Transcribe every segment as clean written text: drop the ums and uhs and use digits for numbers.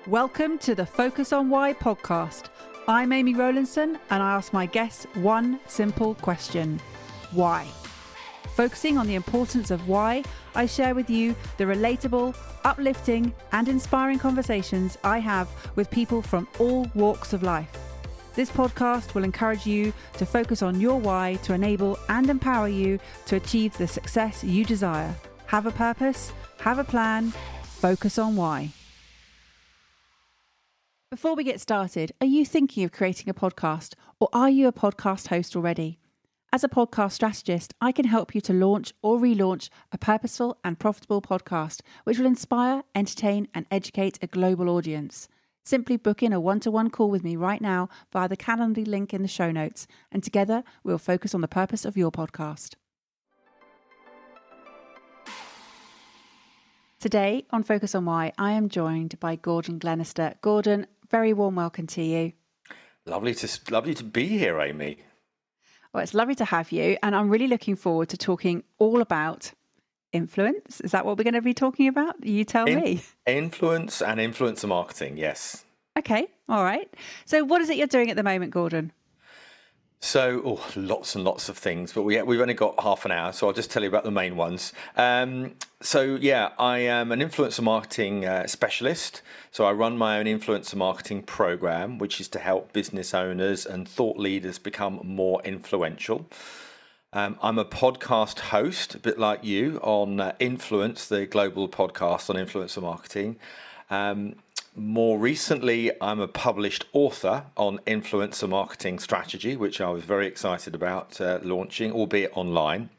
Welcome to the Focus on Why podcast. I'm Amy Rowlinson and I ask my guests one simple question. Why? Focusing on the importance of why, I share with you the relatable, uplifting and inspiring conversations I have with people from all walks of life. This podcast will encourage you to focus on your why to enable and empower you to achieve the success you desire. Have a purpose, have a plan, focus on why. Before we get started, are you thinking of creating a podcast or are you a podcast host already? As a podcast strategist, I can help you to launch or relaunch a purposeful and profitable podcast, which will inspire, entertain, and educate a global audience. Simply book in a one-to-one call with me right now via the Calendly link in the show notes, and together we'll focus on the purpose of your podcast. Today on Focus on Why, I am joined by Gordon Glenister. Gordon, very warm welcome to you. Lovely to be here, Amy. Well, it's lovely to have you, and I'm really looking forward to talking all about influence. Is that what we're going to be talking about? You tell me. Influence and influencer marketing, yes. Okay, all right. So what is it you're doing at the moment, Gordon? So, lots and lots of things, but we've only got half an hour, so I'll just tell you about the main ones. I am an influencer marketing specialist. So I run my own influencer marketing program, which is to help business owners and thought leaders become more influential. I'm a podcast host, a bit like you, on Influence, the global podcast on influencer marketing. More recently, I'm a published author on influencer marketing strategy, which I was very excited about launching, albeit online.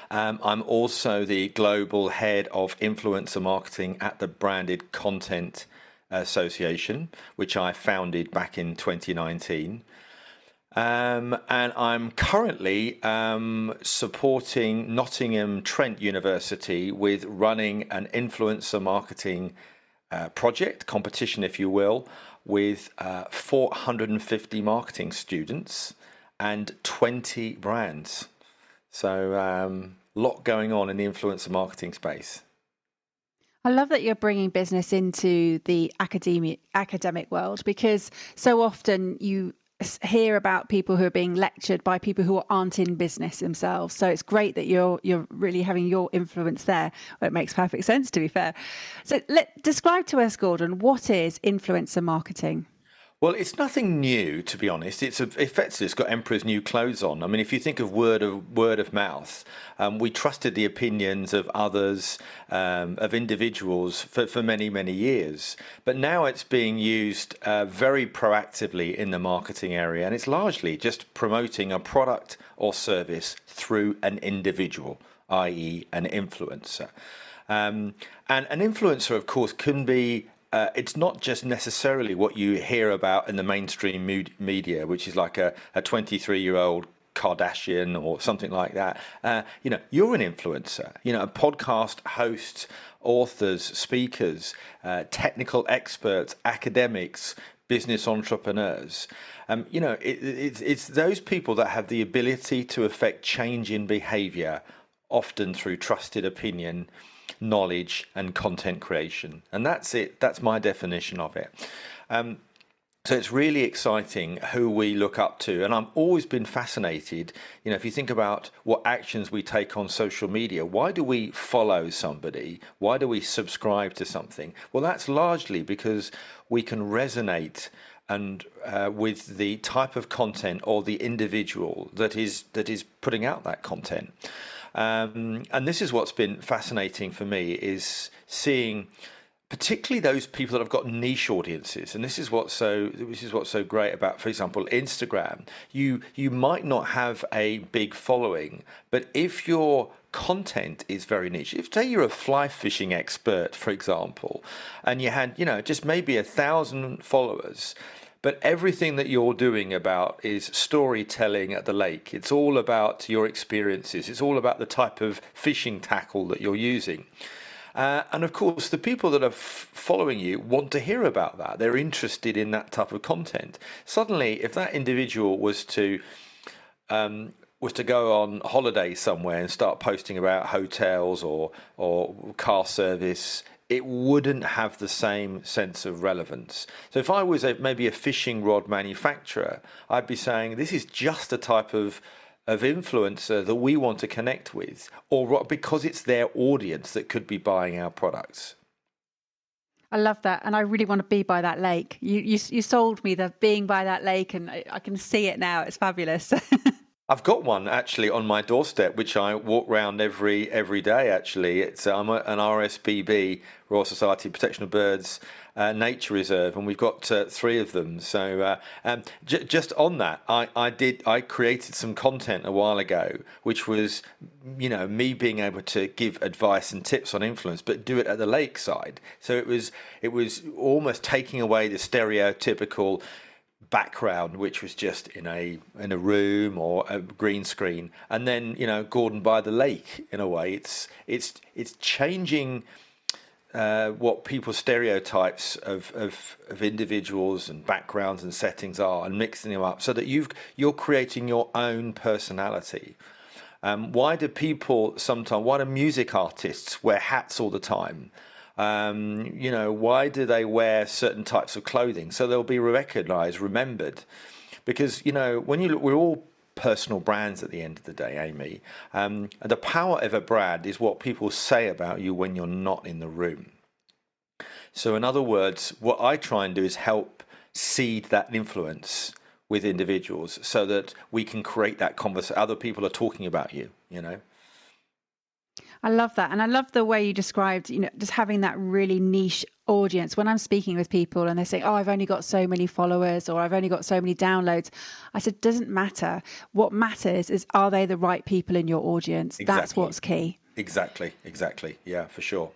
I'm also the global head of influencer marketing at the Branded Content Association, which I founded back in 2019. And I'm currently supporting Nottingham Trent University with running an influencer marketing project, competition if you will, with 450 marketing students and 20 brands. So a lot going on in the influencer marketing space. I love that you're bringing business into the academic world, because so often you hear about people who are being lectured by people who aren't in business themselves. So it's great that you're really having your influence there. Well, it makes perfect sense, to be fair. So describe to us, Gordon, what is influencer marketing? Well, it's nothing new, to be honest. It's got emperor's new clothes on. I mean, if you think of word of mouth, we trusted the opinions of others, of individuals for many, many years. But now it's being used very proactively in the marketing area, and it's largely just promoting a product or service through an individual, i.e. an influencer. And an influencer, of course, can be it's not just necessarily what you hear about in the mainstream media, which is like a 23-year-old Kardashian or something like that. You're an influencer. Podcast hosts, authors, speakers, technical experts, academics, business entrepreneurs. It's those people that have the ability to affect change in behavior, often through trusted opinion, knowledge and content creation. And that's it. That's my definition of it. So it's really exciting who we look up to. And I've always been fascinated, if you think about what actions we take on social media, why do we follow somebody? Why do we subscribe to something? Well, that's largely because we can resonate and with the type of content or the individual that is putting out that content. And this is what's been fascinating for me, is seeing particularly those people that have got niche audiences. And this is what's so great about, for example, Instagram. You might not have a big following, but if your content is very niche, if say you're a fly fishing expert, for example, and you had just maybe 1,000 followers, but everything that you're doing is storytelling at the lake. It's all about your experiences. It's all about the type of fishing tackle that you're using. And of course, the people that are following you want to hear about that. They're interested in that type of content. Suddenly, if that individual was to go on holiday somewhere and start posting about hotels or car service it wouldn't have the same sense of relevance. So if I was maybe a fishing rod manufacturer, I'd be saying this is just a type of influencer that we want to connect with, or because it's their audience that could be buying our products. I love that, and I really want to be by that lake. You sold me the being by that lake, and I can see it now. It's fabulous. I've got one actually on my doorstep, which I walk around every day. Actually, it's I'm an RSPB, Royal Society of Protection of Birds nature reserve, and we've got 3 of them. So just on that, I created some content a while ago, which was me being able to give advice and tips on influence, but do it at the lakeside. So it was almost taking away the stereotypical background, which was just in a room or a green screen, and then Gordon by the lake. In a way, it's changing what people's stereotypes of individuals and backgrounds and settings are, and mixing them up so that you're creating your own personality. Why do music artists wear hats all the time? Why do they wear certain types of clothing? So they'll be recognized, remembered. Because, when you look, we're all personal brands at the end of the day, Amy. And the power of a brand is what people say about you when you're not in the room. So in other words, what I try and do is help seed that influence with individuals so that we can create that conversation. Other people are talking about you, I love that. And I love the way you described, just having that really niche audience. When I'm speaking with people and they're saying, oh, I've only got so many followers or I've only got so many downloads, I said, doesn't matter. What matters is, are they the right people in your audience? Exactly. That's what's key. Exactly. Yeah, for sure.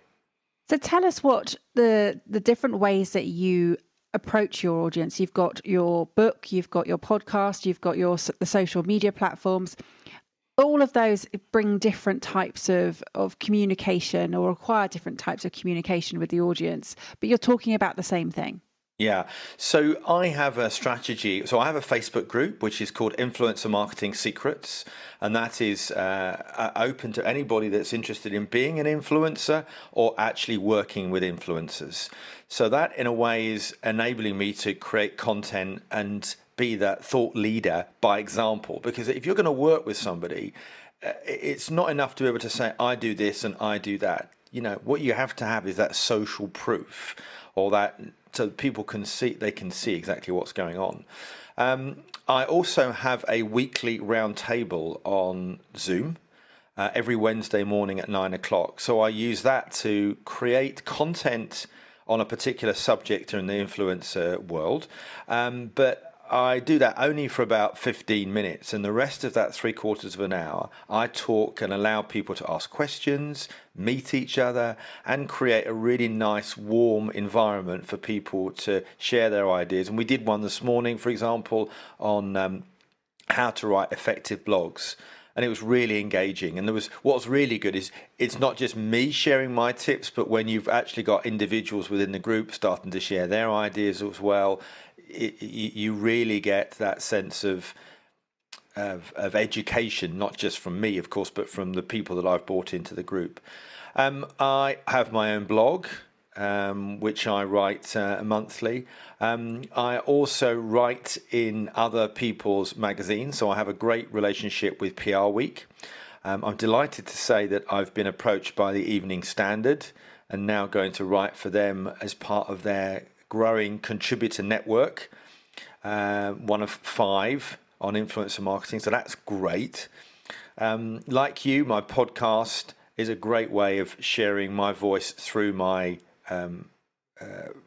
So tell us what the different ways that you approach your audience. You've got your book, you've got your podcast, you've got the social media platforms. All of those bring different types of communication or require different types of communication with the audience, but you're talking about the same thing. Yeah. So I have a strategy. So I have a Facebook group, which is called Influencer Marketing Secrets. And that is open to anybody that's interested in being an influencer or actually working with influencers. So that in a way is enabling me to create content and be that thought leader by example. Because if you're going to work with somebody, it's not enough to be able to say, I do this and I do that. What you have to have is that social proof, or that so people can see exactly what's going on. I also have a weekly roundtable on Zoom every Wednesday morning at 9:00. So I use that to create content on a particular subject in the influencer world. But I do that only for about 15 minutes, and the rest of that 3/4 of an hour, I talk and allow people to ask questions, meet each other, and create a really nice, warm environment for people to share their ideas. And we did one this morning, for example, on how to write effective blogs. And it was really engaging. And what's really good is it's not just me sharing my tips, but when you've actually got individuals within the group starting to share their ideas as well, you really get that sense of education, not just from me, of course, but from the people that I've brought into the group. I have my own blog, which I write monthly. I also write in other people's magazines, so I have a great relationship with PR Week. I'm delighted to say that I've been approached by the Evening Standard and now going to write for them as part of their growing contributor network, one of 5 on influencer marketing. So that's great. Like you, my podcast is a great way of sharing my voice through my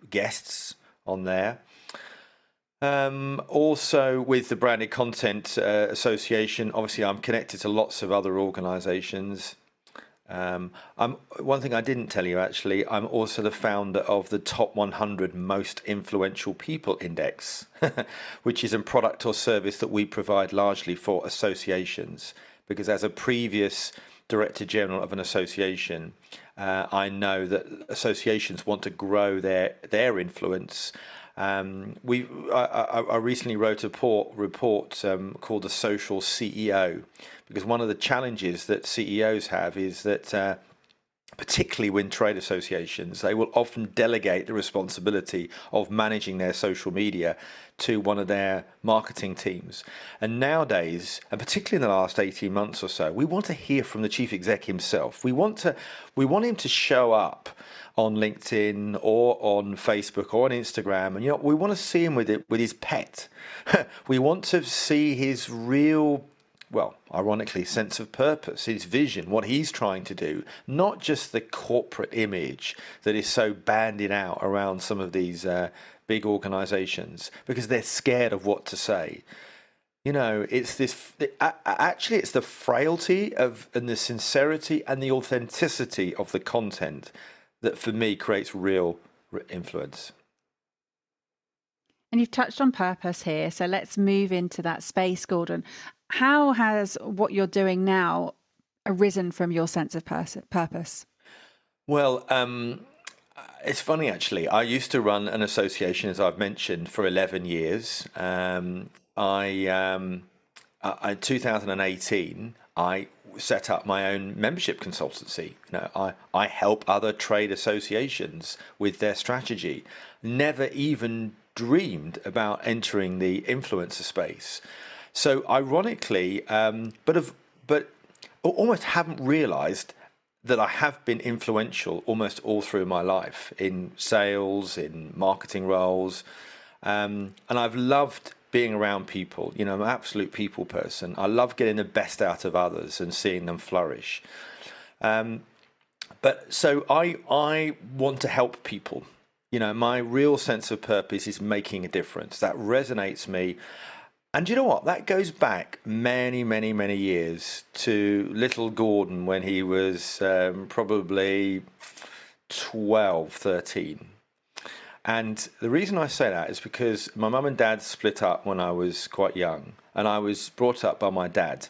guests on there. Also with the Branded Content Association, obviously I'm connected to lots of other organizations. One thing I didn't tell you, actually, I'm also the founder of the Top 100 Most Influential People Index, which is a product or service that we provide largely for associations. Because as a previous Director General of an association, I know that associations want to grow their influence. I recently wrote a report called The Social CEO, because one of the challenges that CEOs have is that particularly when trade associations, they will often delegate the responsibility of managing their social media to one of their marketing teams. And nowadays, and particularly in the last 18 months or so, we want to hear from the chief exec himself. We want him to show up on LinkedIn or on Facebook or on Instagram, and we want to see him with his pet. We want to see his real, well, ironically, sense of purpose, his vision, what he's trying to do, not just the corporate image that is so bandied out around some of these big organizations because they're scared of what to say. It's the frailty and the sincerity and the authenticity of the content that for me creates real influence. And you've touched on purpose here, so let's move into that space, Gordon. How has what you're doing now arisen from your sense of purpose? Well, it's funny actually. I used to run an association, as I've mentioned, for 11 years. In 2018, I set up my own membership consultancy. I help other trade associations with their strategy. Never even dreamed about entering the influencer space. So ironically, but almost haven't realized that I have been influential almost all through my life in sales, in marketing roles. And I've loved being around people. I'm an absolute people person. I love getting the best out of others and seeing them flourish. But so I want to help people. My real sense of purpose is making a difference. That resonates me. And you know what? That goes back many, many, many years to little Gordon when he was probably 12, 13. And the reason I say that is because my mum and dad split up when I was quite young, and I was brought up by my dad.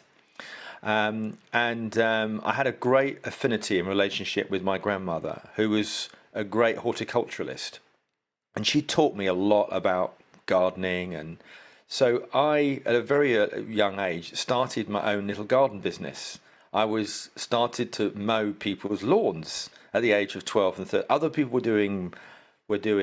I had a great affinity and relationship with my grandmother, who was a great horticulturalist. And she taught me a lot about gardening. And so I, at a very young age, started my own little garden business. I started to mow people's lawns at the age of 12 and 13. Other people were doing what do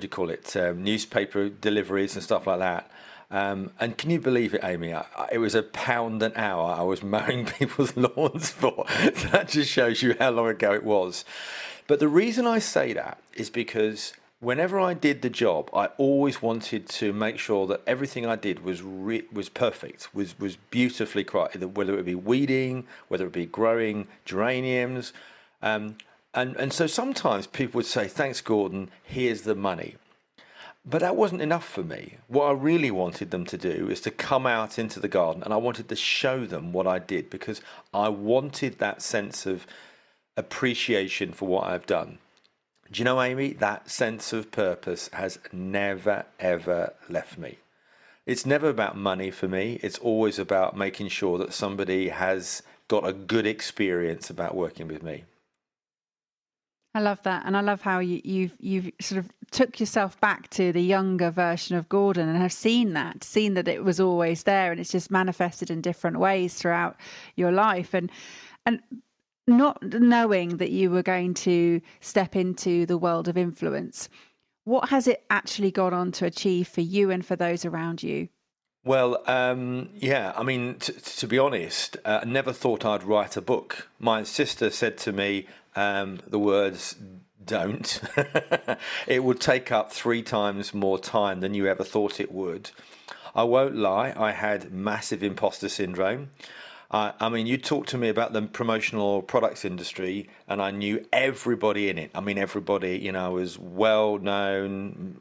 you call it? Newspaper deliveries and stuff like that. And can you believe it, Amy? It was £1 an hour I was mowing people's lawns for. So that just shows you how long ago it was. But the reason I say that is because whenever I did the job, I always wanted to make sure that everything I did was perfect, was beautifully crafted, whether it be weeding, whether it be growing geraniums. And so sometimes people would say, thanks, Gordon, here's the money. But that wasn't enough for me. What I really wanted them to do is to come out into the garden, and I wanted to show them what I did because I wanted that sense of appreciation for what I've done. Do you know, Amy, that sense of purpose has never, ever left me. It's never about money for me. It's always about making sure that somebody has got a good experience about working with me. I love that. And I love how you've sort of took yourself back to the younger version of Gordon and have seen that it was always there, and it's just manifested in different ways throughout your life. And not knowing that you were going to step into the world of influence, what has it actually gone on to achieve for you and for those around you? Well, yeah, I mean, to be honest, I never thought I'd write a book. My sister said to me the words, don't. It would take up 3 times more time than you ever thought it would. I won't lie, I had massive imposter syndrome. I mean, you talked to me about the promotional products industry, and I knew everybody in it. I mean, everybody, I was well known,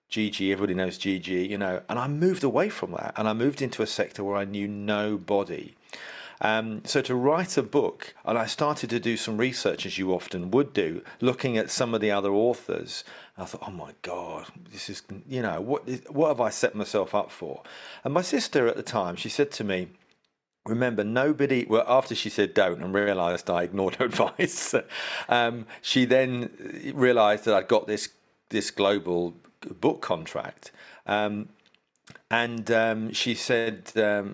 Gigi, everybody knows Gigi, and I moved away from that, and I moved into a sector where I knew nobody. So to write a book, and I started to do some research, as you often would do, looking at some of the other authors. I thought, oh my God, this is, what have I set myself up for? And my sister at the time, she said to me, remember, after she said don't and realised I ignored her advice, she then realised that I'd got this global book contract. And she said,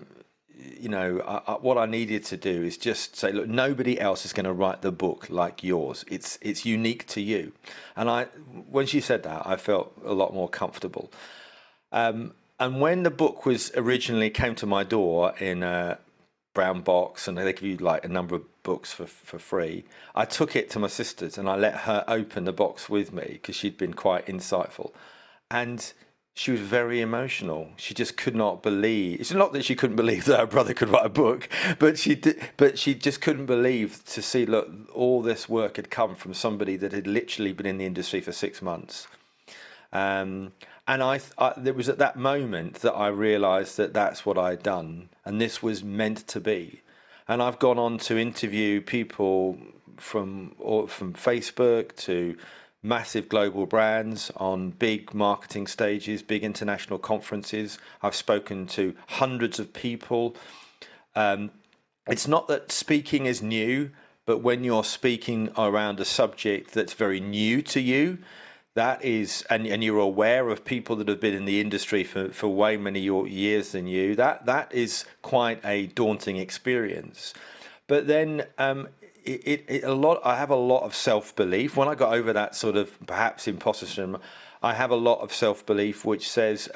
what I needed to do is just say, look, nobody else is going to write the book like yours. It's unique to you. And when she said that, I felt a lot more comfortable. And when the book was originally came to my door in a brown box, and they give you like a number of books for free, I took it to my sisters and I let her open the box with me because she'd been quite insightful. And she was very emotional. She just could not believe. It's not that she couldn't believe that her brother could write a book, but she did. But she just couldn't believe to see, look, all this work had come from somebody that had literally been in the industry for 6 months. And there was at that moment that I realised that that's what I'd done, and this was meant to be. And I've gone on to interview people from Facebook to massive global brands on big marketing stages, big international conferences. I've spoken to hundreds of people. It's not that speaking is new, but when you're speaking around a subject that's very new to you, that is, and you're aware of people that have been in the industry for way many years than you, that is quite a daunting experience. But then I have a lot of self-belief. When I got over that sort of perhaps imposter syndrome, I have a lot of self-belief which says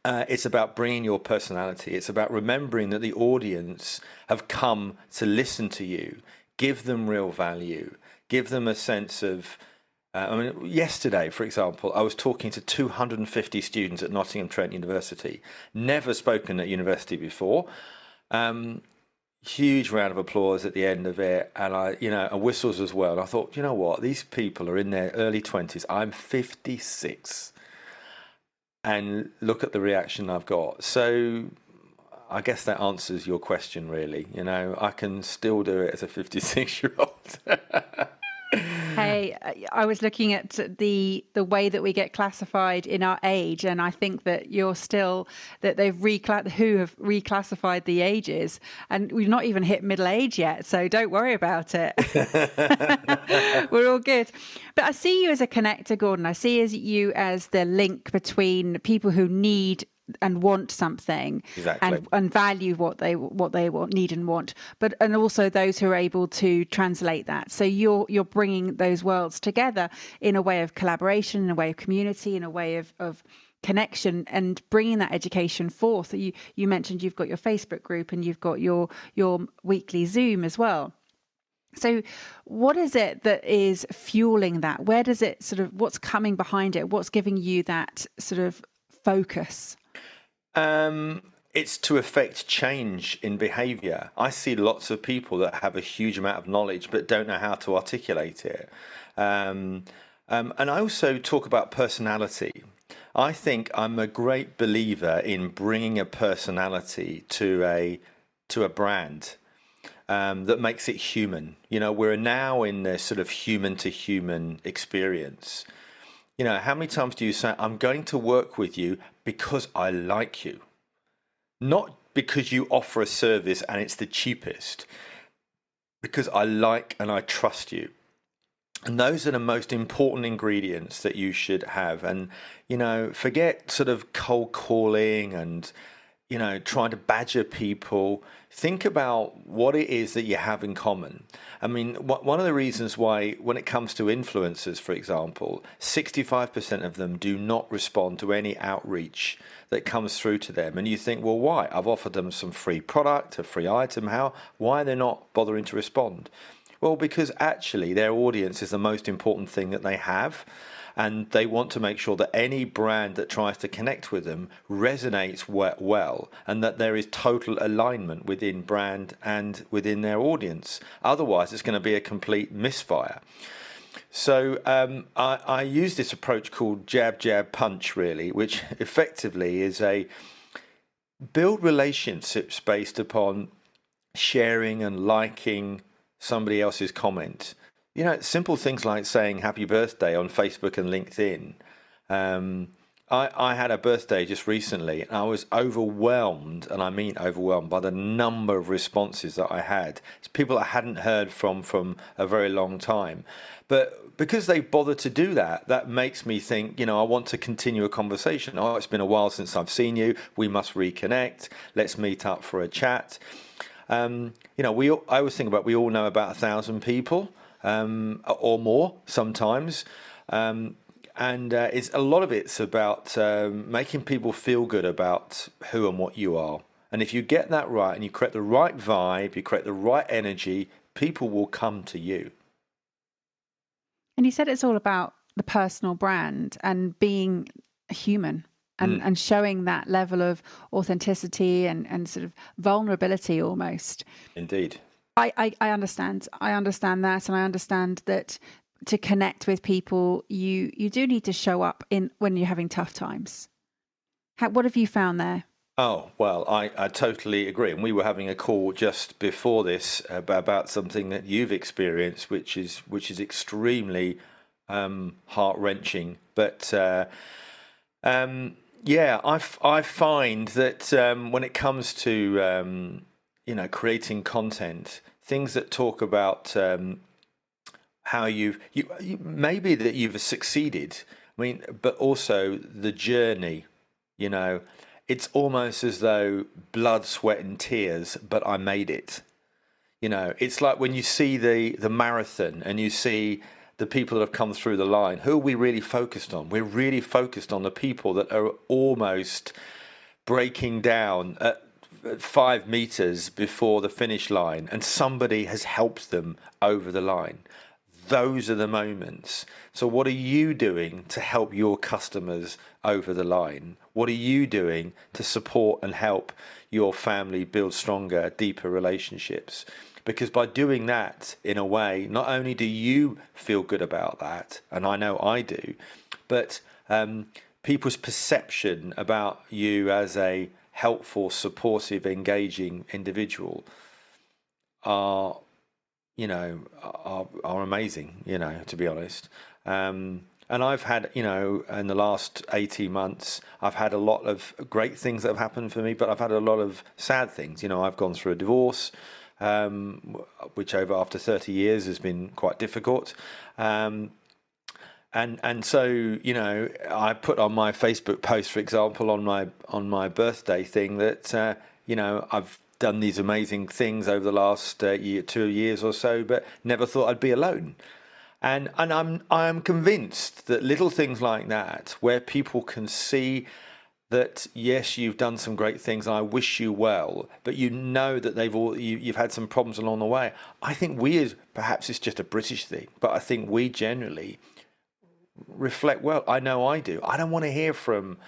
it's about bringing your personality. It's about remembering that the audience have come to listen to you, give them real value, give them a sense of... yesterday, for example, I was talking to 250 students at Nottingham Trent University. Never spoken at university before. Huge round of applause at the end of it, and and whistles as well. And I thought, you know what? These people are in their early 20s. I'm 56, and look at the reaction I've got. So I guess that answers your question, really. I can still do it as a 56-year-old. Hey, I was looking at the way that we get classified in our age, and I think that you're still that who have reclassified the ages, and we've not even hit middle age yet. So don't worry about it. We're all good. But I see you as a connector, Gordon. I see you as the link between people who need and want something, exactly, and value what they want, need and want, and also those who are able to translate that. So you're bringing those worlds together in a way of collaboration, in a way of community, in a way of connection, and bringing that education forth. You mentioned you've got your Facebook group and you've got your weekly Zoom as well. So what is it that is fueling that? Where does it what's coming behind it? What's giving you that sort of focus? It's to affect change in behaviour. I see lots of people that have a huge amount of knowledge but don't know how to articulate it. And I also talk about personality. I think I'm a great believer in bringing a personality to a brand that makes it human. We're now in this sort of human to human experience. How many times do you say, I'm going to work with you because I like you? Not because you offer a service and it's the cheapest. Because I like and I trust you. And those are the most important ingredients that you should have. And, forget sort of cold calling and, trying to badger people. Think about what it is that you have in common. I mean, one of the reasons why, when it comes to influencers, for example, 65% of them do not respond to any outreach that comes through to them. And you think, well, why? I've offered them some free product, a free item. Why are they not bothering to respond? Well, because actually their audience is the most important thing that they have. And they want to make sure that any brand that tries to connect with them resonates well, and that there is total alignment within brand and within their audience. Otherwise, it's going to be a complete misfire. So I use this approach called jab, jab, punch, really, which effectively is a build relationships based upon sharing and liking somebody else's comment. Simple things like saying happy birthday on Facebook and LinkedIn. I had a birthday just recently, and I was overwhelmed, and I mean overwhelmed, by the number of responses that I had. It's people I hadn't heard from a very long time. But because they bothered to do that, that makes me think, I want to continue a conversation. Oh, it's been a while since I've seen you. We must reconnect. Let's meet up for a chat. I always think about, we all know about 1,000 people or more sometimes. And it's a lot of it's about making people feel good about who and what you are. And if you get that right and you create the right vibe, you create the right energy, people will come to you. And you said it's all about the personal brand and being human and showing that level of authenticity and sort of vulnerability almost. Indeed. I understand. I understand that. And I understand that to connect with people, you do need to show up when you're having tough times. What have you found there? Oh, well, I totally agree. And we were having a call just before this about something that you've experienced, which is extremely heart-wrenching. But I find that when it comes to creating content, things that talk about how you maybe that you've succeeded. I mean, but also the journey. It's almost as though blood, sweat, and tears, but I made it. It's like when you see the marathon and you see the people that have come through the line. Who are we really focused on? We're really focused on the people that are almost breaking down at 5 meters before the finish line, and somebody has helped them over the line. Those are the moments. So what are you doing to help your customers over the line? What are you doing to support and help your family build stronger, deeper relationships? Because by doing that, in a way, not only do you feel good about that, and I know I do, but people's perception about you as a helpful, supportive, engaging individual are amazing, to be honest. And I've had, in the last 18 months, I've had a lot of great things that have happened for me, but I've had a lot of sad things. I've gone through a divorce, which after 30 years has been quite difficult. And so, I put on my Facebook post, for example, on my birthday thing that, I've done these amazing things over the last 2 years or so, but never thought I'd be alone. And I am convinced that little things like that, where people can see that yes, you've done some great things, and I wish you well, but that you've had some problems along the way. I think perhaps it's just a British thing, but I think we generally reflect well. I know I do. I don't want to hear from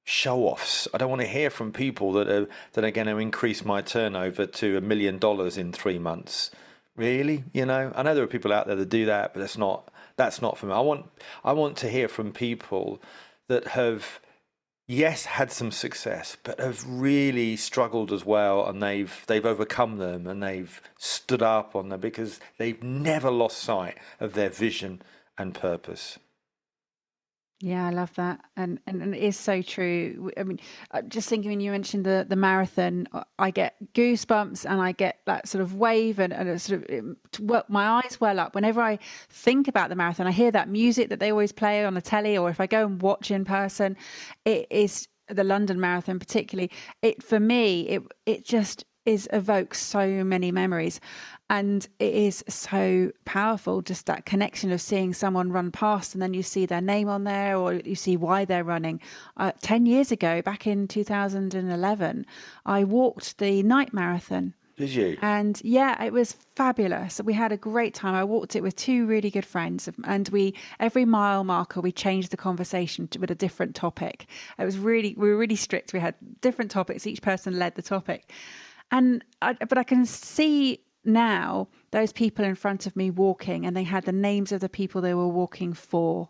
show-offs. I don't want to hear from people that are going to increase my turnover to $1 million in 3 months. Really, I know there are people out there that do that, but that's not for me. I want to hear from people that have, yes, had some success, but have really struggled as well, and they've overcome them, and they've stood up on them because they've never lost sight of their vision and purpose. Yeah, I love that. And it is so true. I mean, just thinking when you mentioned the marathon, I get goosebumps and I get that sort of wave and a sort of my eyes well up whenever I think about the marathon. I hear that music that they always play on the telly, or if I go and watch in person, it is the London Marathon particularly. For me, it just evokes so many memories. And it is so powerful, just that connection of seeing someone run past and then you see their name on there, or you see why they're running. 10 years ago, back in 2011, I walked the night marathon. Did you? And yeah, it was fabulous. We had a great time. I walked it with 2 really good friends, and every mile marker, we changed the conversation with a different topic. We were really strict. We had different topics. Each person led the topic. But I can see now those people in front of me walking, and they had the names of the people they were walking for.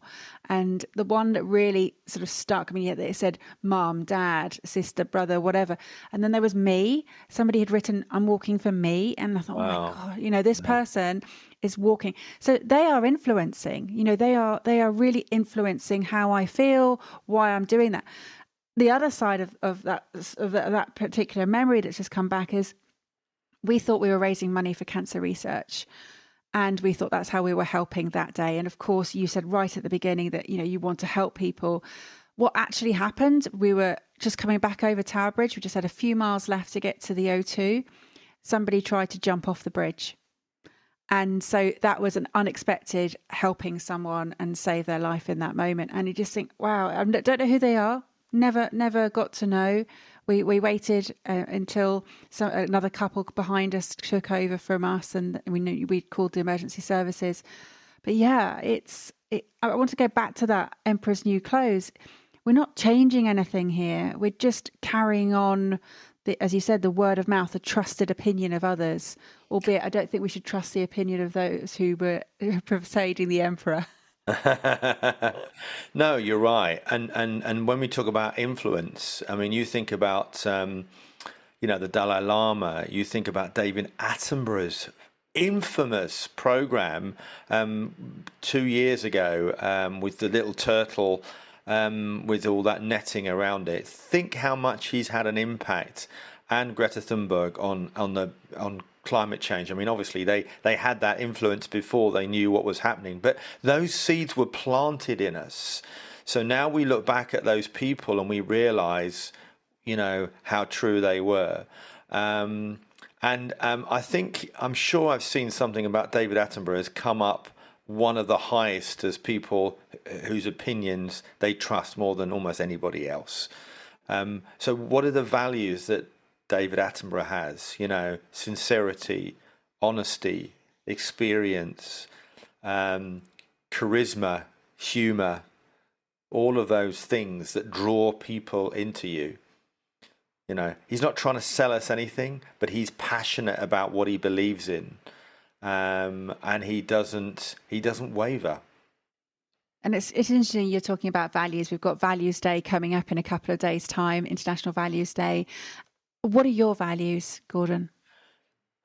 And the one that really sort of stuck me, it said mum, dad, sister, brother, whatever. And then there was me. Somebody had written, I'm walking for me. And I thought, Wow. oh my God, this person is walking. So they are influencing, they are really influencing how I feel, why I'm doing that. The other side of that particular memory that's just come back is we thought we were raising money for cancer research, and we thought that's how we were helping that day. And of course, you said right at the beginning that you want to help people. What actually happened, we were just coming back over Tower Bridge. We just had a few miles left to get to the O2. Somebody tried to jump off the bridge. And so that was an unexpected helping someone and save their life in that moment. And you just think, wow, I don't know who they are. Never got to know. We waited until another couple behind us took over from us, and we knew we called the emergency services. But yeah, I want to go back to that Emperor's New Clothes. We're not changing anything here. We're just carrying on, as you said, the word of mouth, the trusted opinion of others. Albeit, I don't think we should trust the opinion of those who were persuading the emperor. No, you're right. And when we talk about influence, I mean, you think about the Dalai Lama. You think about David Attenborough's infamous program 2 years ago with the little turtle with all that netting around it. Think how much he's had an impact, and Greta Thunberg on climate change. I mean, obviously they had that influence before they knew what was happening, but those seeds were planted in us. So now we look back at those people and we realize, how true they were. And I'm sure I've seen something about David Attenborough has come up one of the highest as people whose opinions they trust more than almost anybody else. So what are the values that David Attenborough has? Sincerity, honesty, experience, charisma, humor, all of those things that draw people into you. He's not trying to sell us anything, but he's passionate about what he believes in, and he doesn't waver. And it's interesting you're talking about values. We've got Values Day coming up in a couple of days' time, International Values Day. What are your values, Gordon?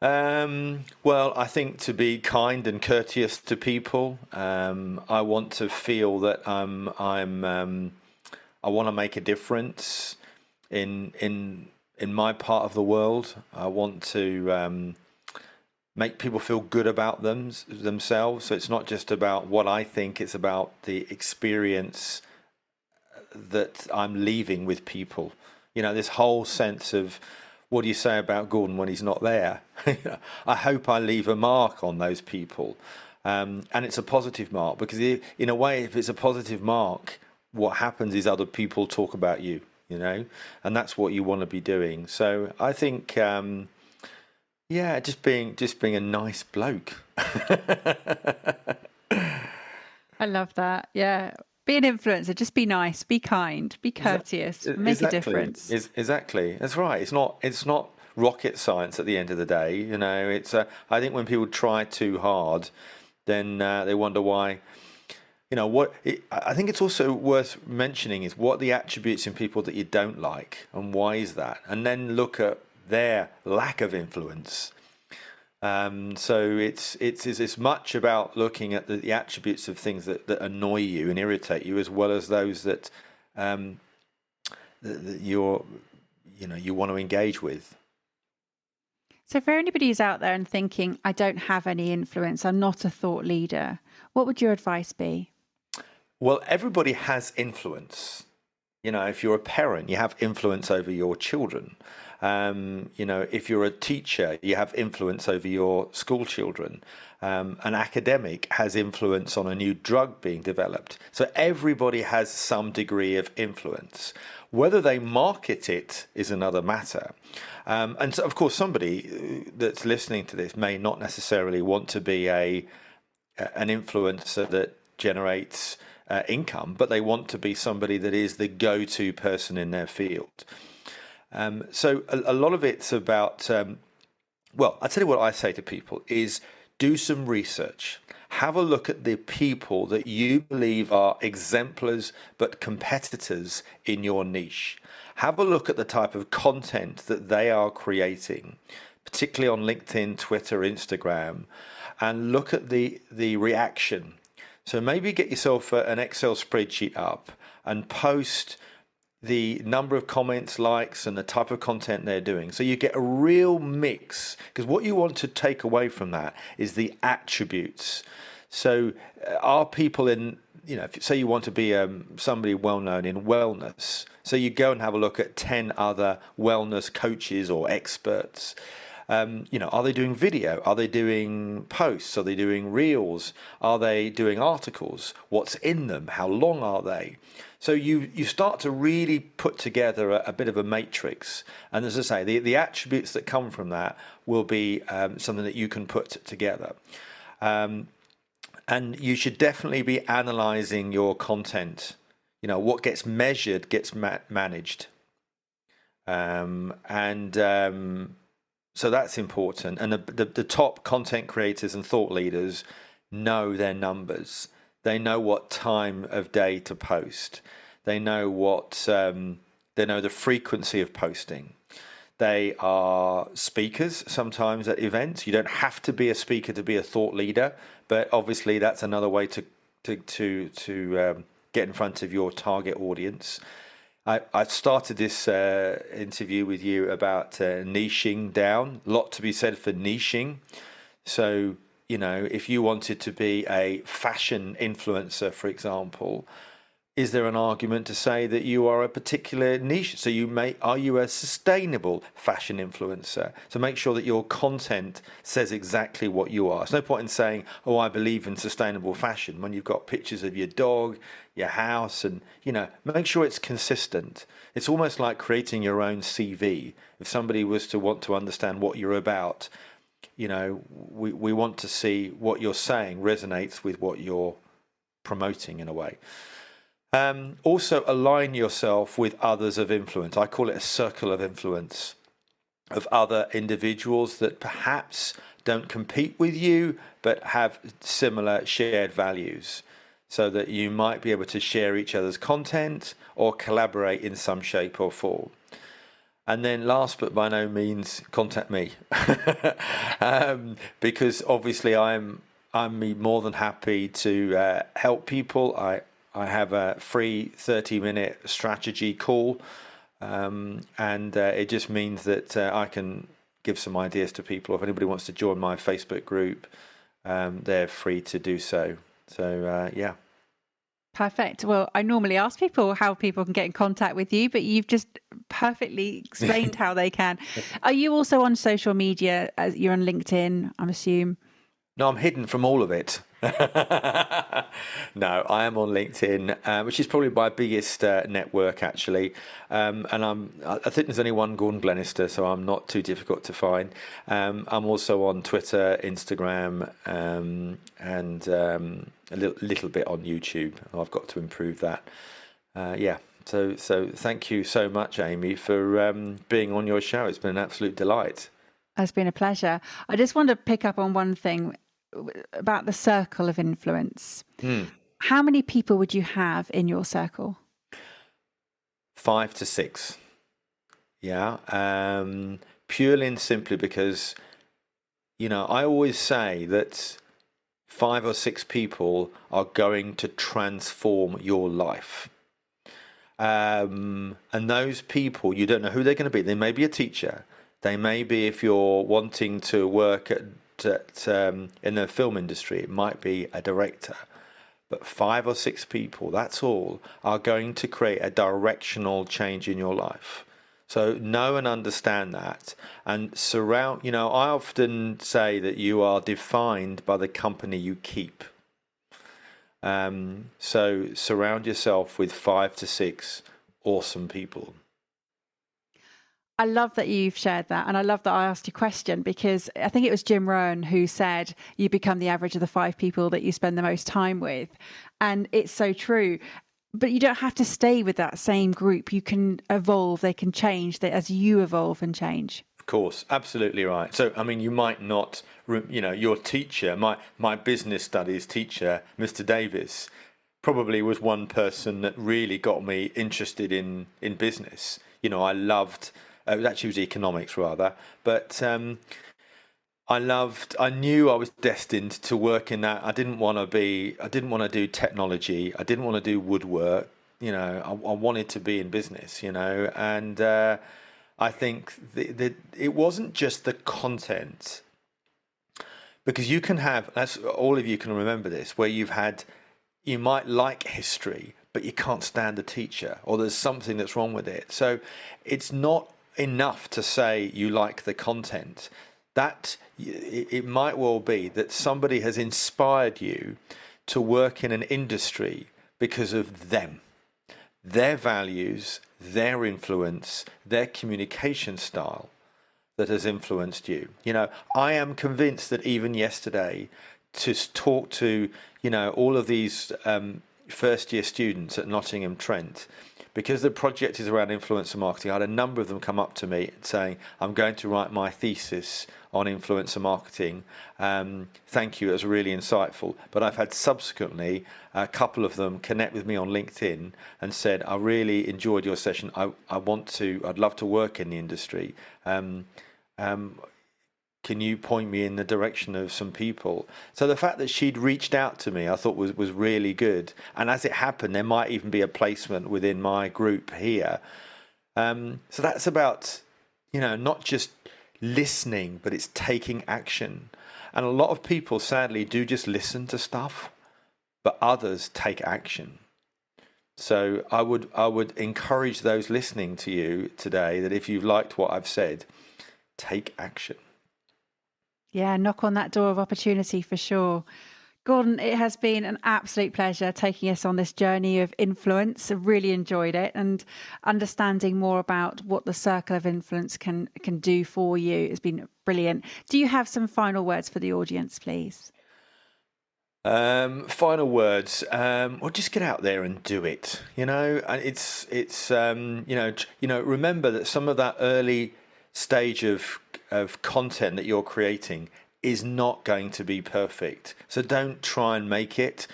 Well, I think to be kind and courteous to people. I want to feel that I want to make a difference in my part of the world. I want to make people feel good about themselves. So it's not just about what I think; it's about the experience that I'm leaving with people. This whole sense of, what do you say about Gordon when he's not there? I hope I leave a mark on those people. And it's a positive mark, because in a way, if it's a positive mark, what happens is other people talk about you, and that's what you want to be doing. So I think, just being a nice bloke. I love that. Yeah. Be an influencer. Just be nice, be kind, be courteous, make a difference. Exactly. That's right. It's not rocket science at the end of the day. It's I think when people try too hard, then they wonder why. I think it's also worth mentioning is what the attributes in people that you don't like, and why is that? And then look at their lack of influence. So it's much about looking at the attributes of things that annoy you and irritate you, as well as those that you want to engage with. So for anybody who's out there and thinking, I don't have any influence, I'm not a thought leader, what would your advice be? Well, everybody has influence. If you're a parent, you have influence over your children. If you're a teacher, you have influence over your school children. An academic has influence on a new drug being developed. So everybody has some degree of influence. Whether they market it is another matter. And so, of course, somebody that's listening to this may not necessarily want to be an influencer that generates income, but they want to be somebody that is the go-to person in their field. So a lot of it's about, I'll tell you what I say to people is, do some research. Have a look at the people that you believe are exemplars but competitors in your niche. Have a look at the type of content that they are creating, particularly on LinkedIn, Twitter, Instagram, and look at the reaction. So maybe get yourself an Excel spreadsheet up and post the number of comments, likes, and the type of content they're doing. So you get a real mix, because what you want to take away from that is the attributes. So are people in, say you want to be somebody well-known in wellness, so you go and have a look at 10 other wellness coaches or experts. Are they doing video? Are they doing posts? Are they doing reels? Are they doing articles? What's in them? How long are they? So you start to really put together a bit of a matrix. And as I say, the attributes that come from that will be something that you can put together. And you should definitely be analyzing your content. What gets measured gets managed. So that's important. And the top content creators and thought leaders know their numbers. They know what time of day to post. They know they know the frequency of posting. They are speakers sometimes at events. You don't have to be a speaker to be a thought leader, but obviously that's another way to get in front of your target audience. I started this interview with you about niching down. A lot to be said for niching. So, if you wanted to be a fashion influencer, for example, is there an argument to say that you are a particular niche? So are you a sustainable fashion influencer? So make sure that your content says exactly what you are. There's no point in saying, oh, I believe in sustainable fashion, when you've got pictures of your dog, your house, and, make sure it's consistent. It's almost like creating your own CV. If somebody was to want to understand what you're about, we want to see what you're saying resonates with what you're promoting in a way. Also align yourself with others of influence. I call it a circle of influence of other individuals that perhaps don't compete with you but have similar shared values, so that you might be able to share each other's content or collaborate in some shape or form. And then last but by no means, contact me. Because obviously I'm more than happy to help people. I have a free 30-minute strategy call, and it just means that I can give some ideas to people. If anybody wants to join my Facebook group, they're free to do so. So, yeah. Perfect. Well, I normally ask people how people can get in contact with you, but you've just perfectly explained how they can. Are you also on social media? You're on LinkedIn, I'm assuming? No, I'm hidden from all of it. No, I am on LinkedIn, which is probably my biggest network, actually. And I think there's only one Gordon Glenister, so I'm not too difficult to find. I'm also on Twitter, Instagram, and a little bit on YouTube. I've got to improve that. Yeah. So thank you so much, Amy, for being on your show. It's been an absolute delight. It's been a pleasure. I just want to pick up on one thing about the circle of influence. How many people would you have in your circle? 5 to 6. Yeah. Purely and simply because, I always say that 5 or 6 people are going to transform your life. And those people, you don't know who they're going to be. They may be a teacher. They may be, if you're wanting to work in the film industry, it might be a director. But 5 or 6 people, that's all, are going to create a directional change in your life. So know and understand that, and surround. I often say that you are defined by the company you keep. So surround yourself with 5 to 6 awesome people. I love that you've shared that. And I love that I asked you a question, because I think it was Jim Rohn who said you become the average of the 5 people that you spend the most time with. And it's so true. But you don't have to stay with that same group. You can evolve. They can change as you evolve and change. course, absolutely right. So, I mean, you might not, your teacher, my business studies teacher, Mr. Davis, probably was one person that really got me interested in business. I loved, actually it was economics rather, but I knew I was destined to work in that. I didn't want to do technology. I didn't want to do woodwork. I wanted to be in business, and I think it wasn't just the content, because you can have, that's all of you can remember this, where you might like history, but you can't stand the teacher, or there's something that's wrong with it. So it's not enough to say you like the content. That it might well be that somebody has inspired you to work in an industry because of them, their values, their influence, their communication style that has influenced you. I am convinced that even yesterday, to talk to, all of these first year students at Nottingham Trent, because the project is around influencer marketing, I had a number of them come up to me saying, I'm going to write my thesis on influencer marketing. Thank you, it was really insightful. But I've had subsequently a couple of them connect with me on LinkedIn and said, I really enjoyed your session. I'd love to work in the industry. Can you point me in the direction of some people? So the fact that she'd reached out to me, I thought was really good. And as it happened, there might even be a placement within my group here. So that's about, not just listening, but it's taking action. And a lot of people, sadly, do just listen to stuff, but others take action. So I would encourage those listening to you today that if you've liked what I've said, take action. Yeah, knock on that door of opportunity for sure. Gordon, it has been an absolute pleasure taking us on this journey of influence. I really enjoyed it, and understanding more about what the circle of influence can do for you has been brilliant. Do you have some final words for the audience, please? Final words. Well, just get out there and do it. And it's remember that some of that early stage of content that you're creating is not going to be perfect. So don't try and make it.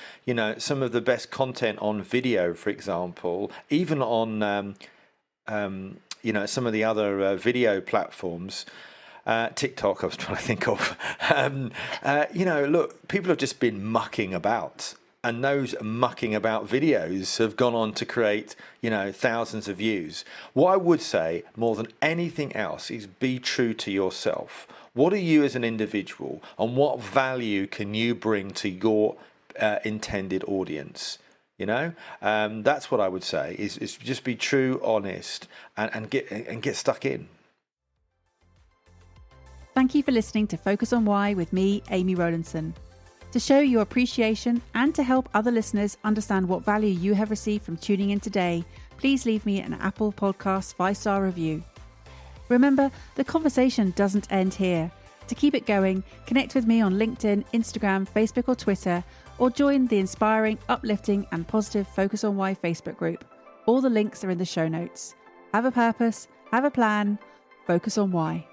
Some of the best content on video, for example, even on some of the other video platforms, TikTok I was trying to think of, look, people have just been mucking about. And those mucking about videos have gone on to create, thousands of views. What I would say more than anything else is be true to yourself. What are you as an individual, and what value can you bring to your intended audience? That's what I would say is just be true, honest, and get stuck in. Thank you for listening to Focus on Why with me, Amy Rowlinson. To show your appreciation and to help other listeners understand what value you have received from tuning in today, please leave me an Apple Podcast 5-star review. Remember, the conversation doesn't end here. To keep it going, connect with me on LinkedIn, Instagram, Facebook or Twitter, or join the inspiring, uplifting and positive Focus on Why Facebook group. All the links are in the show notes. Have a purpose, have a plan, focus on why.